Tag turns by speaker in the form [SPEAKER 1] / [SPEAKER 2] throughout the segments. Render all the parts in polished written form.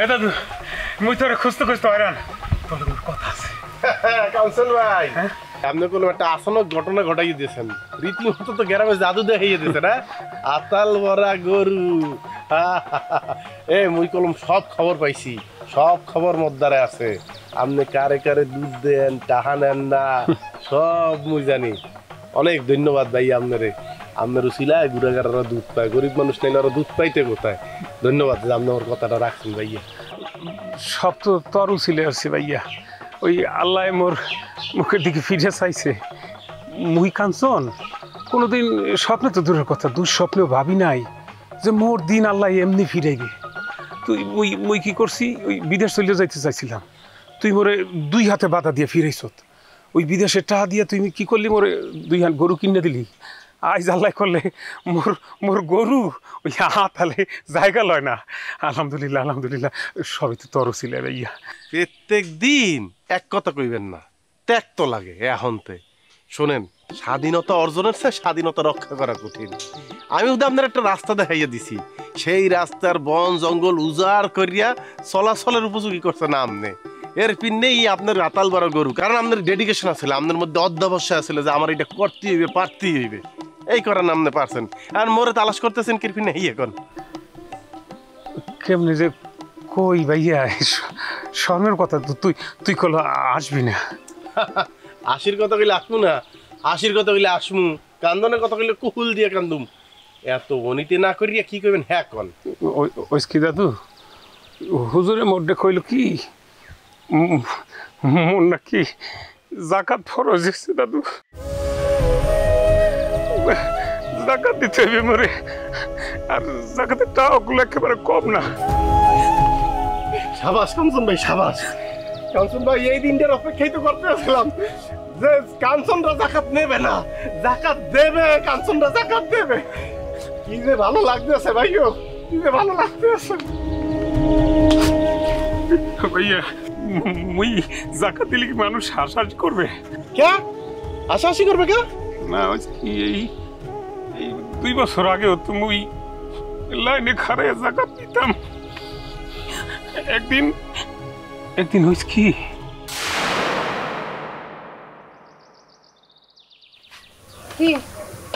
[SPEAKER 1] দাদু মুই তোরে খুঁজতে খুঁজতে হয়রান তোর কথা আছে
[SPEAKER 2] কাউন্সিল ভাই আপনি কোনো একটা আসানক ঘটনা ঘটাই দিয়েছেন রীতিমতো তো গ্রামে জাদু দেখাইয়ে দিয়েছে না আতাল ভরা গরু মুই কলম সব খবর পাইছি সব খবর মধ্যে আছে আপনি কারে কারে দুধ দেন টাহা নেন না সব মুই জানি অনেক ধন্যবাদ ভাই আপনার উচিলায় গুড়াগাররা দুধ পায় গরিব মানুষ নাইলে ওরা দুধ পাইতে কোথায় ধন্যবাদ যে আপনি আমার কথাটা রাখছেন ভাইয়া
[SPEAKER 1] সব তো তোর উচিলে আছে ভাইয়া ওই আল্লাহ মোর মুখের দিকে ফিরে চাইছে মুই কাঞ্চন কোনোদিন স্বপ্নে তো দূরের কথা দুঃস্বপ্নেও ভাবি নাই যে মোর দিন আল্লাহ এমনি ফিরে গে তুই মুই কি করছি ওই বিদেশ চলে যাইতে চাইছিলাম তুই মোরে 2 হাতে বাধা দিয়ে ফিরেছ ওই বিদেশের টাকা দিয়ে তুই কি করলি মোরে 2 হাত গরু কিনে দিলি আজ আল্লাহ করলে মোর গরু ওই হাতালে জায়গা লয় না আলহামদুলিল্লাহ আলহামদুলিল্লাহ সবই তো তর ছিল ভাইয়া
[SPEAKER 2] প্রত্যেক দিন এক কথা কইবেন না ত্যাগ তো লাগে এখনতে শোনেন স্বাধীনতা অর্জনের চেয়ে স্বাধীনতা রক্ষা করা কঠিন আমি ওদের আপনার একটা রাস্তা দেখাইয়া দিছি সেই রাস্তার বন জঙ্গল উজাড় করিয়া চলাচলের উপযোগী করছে না আপনি এর পিন্নেই আপনার আতাল বড় গরু কারণ আপনার ডেডিকেশন আছে আপনার মধ্যে অধ্যাবসায় আছে যে আমার এটা করতেই হইবে পারতেই হইবে এই করেন আপনি পারছেন আর মোরে তালাশ করতেছেন কি পিনে এখন
[SPEAKER 1] কেমনি যে কই ভাইয়া শর্মের কথা তো তুই কল আসবি না
[SPEAKER 2] আশির কথা কইলে আসবো না আশির কথা কইলে আসমু কান্দনের কথা কইলে কুকুল দিয়ে কান্দুম এত অনিতে না করিয়া কি করবেন হ্যাঁ কন
[SPEAKER 1] ওই কি দাদু হুজুরের মধ্যে কইল কি মোর নাকি জাকাত ফরজ হয়েছে দাদু জাকাত দিতে হবে মরে আর জাকাতের টাকাগুলো একেবারে কম না
[SPEAKER 2] সাবাস কাঞ্চন ভাই সাবাস কাঞ্চন ভাই এই দিনটার অপেক্ষাই তো করতে আসলাম যে কাঞ্চনরা জাকাত নেবে না জাকাত দেবে কাঞ্চনরা জাকাত দেবে কি যে ভালো লাগতেছে ভাইও কি যে ভালো লাগতেছে
[SPEAKER 1] ভাইয়া মুই জাকাত দিলে কি মানুষ হাসাহাসি করবে
[SPEAKER 2] কে হাসাহাসি করবে কে
[SPEAKER 1] না এই 2 বছর আগেও তো মুই লাইনে খাড়ায় জাকাত দিতাম একদিন হয়েছে কি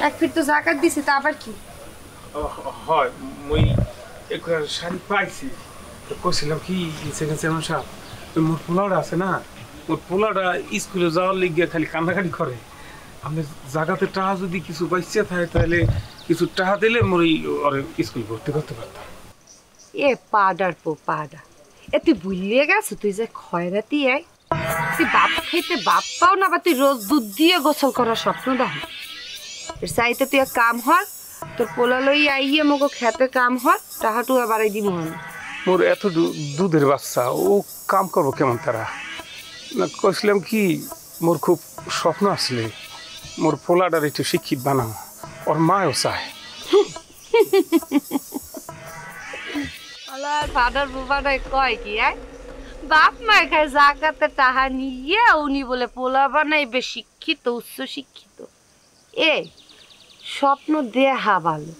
[SPEAKER 3] এক ফিট তো জাকাত দিছি তা আবার কি
[SPEAKER 1] হয় মুই একটা শাড়ি পাইছি তো কইছিলাম কি চেয়ারম্যান সাহেব মোর পোলাওটা আছে না মোর পোলাওটা স্কুলে যাওয়ার লিগে খালি কান্নাকাটি করে আপনি জায়গাতে টাকা যদি কিছু বাইসে থাকে তাহলে কিছু টাকা দিলে মোর স্কুল ভর্তি করতে পারতাম
[SPEAKER 3] এ পাডার পাডা এ তুই ভুলিয়ে গেছো তুই যে খয়রাতি আয় তুই বাপ খাইতে বাপ পাও না বা তুই রোজ দুধ দিয়ে গোসল করার স্বপ্ন দেখ এর চাইতে তুই এক কাম হর তোর পোলা লই আইয়ে মগো খেতে কাম হর টাহাটু বাড়াই দিব
[SPEAKER 1] মোর এত দুধের বাচ্চা ও কাম করবো কেমন তারা না কইছিলাম কি মোর খুব স্বপ্ন আসলে মোর পোলাটার একটু শিক্ষিত বানাও ওর মাও চায়
[SPEAKER 3] ফাদার বুবাটাই কয় কি বাপ মায়ের খায় জাকাতে টাহা নিয়ে উনি বলে পোলা বানাইবে শিক্ষিত উচ্চ শিক্ষিত এ স্বপ্ন দেহা ভালো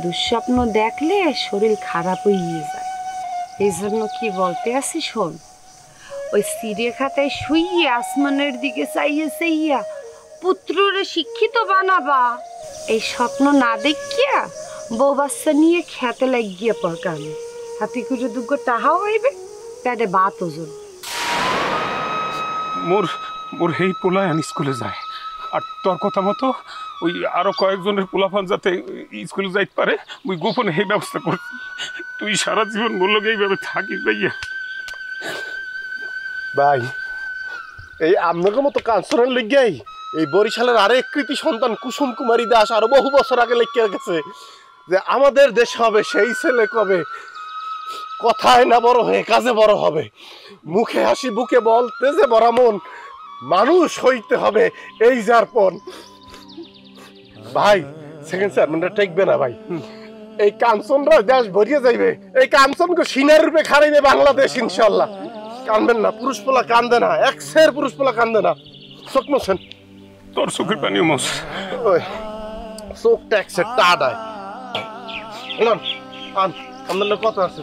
[SPEAKER 3] দুঃস্বপ্ন দেখলে শরীর খারাপ হয়ে যায় এই জন্য কি বলতে আসি শোন ওই সিঁড়ে খাতায় শুইয়ে আসমানের দিকে চাইয়া পুত্ররে শিক্ষিত বানাবা এই স্বপ্ন না দেখিয়া বউ বাচ্চা নিয়ে খেতে লাগিয়ে পড়কান হাতি করে দুগ্গ টাহাও হইবে পেটে ভাত ওজন
[SPEAKER 1] মোর এই পোলায় স্কুলে যায় আর তোর কথা মতো ওই আরো কয়েকজনের পোলাপান যাতে স্কুলে যাইতে পারে ওই গোপনে এই ব্যবস্থা করছি তুই সারা জীবন বললো এইভাবে থাকিস ভাইয়া
[SPEAKER 2] ভাই এই আপনাদের মতো কাঞ্চনের লেগেই এই বরিশালের আরেক কৃতি সন্তান কুসুম কুমারী দাস আরো বহু বছর আগে লেগে গেছে যে আমাদের দেশ হবে সেই ছেলে কবে কথায় না বড় হয়ে কাজে বড় হবে মুখে হাসি বুকে বলতে যে বড় মন মানুষ হইতে হবে এই যার পণ ভাই সেকেন্ড চেয়ারম্যানটা টেকবে না ভাই এই কাঞ্চনরা দেশ ভরিয়ে যাইবে এই কাঞ্চনকে সিনার রূপে খাড়াইবে বাংলাদেশ ইনশাল্লাহ কানবেন না পুরুষ পোলা কান্দে না একশের পুরুষ পোলা কান্দে না চোখ মোছেন
[SPEAKER 1] তোর চোখের পানিও মোছ
[SPEAKER 2] চোখ ট্যাক্সে টাডায় আন আপনার কথা আছে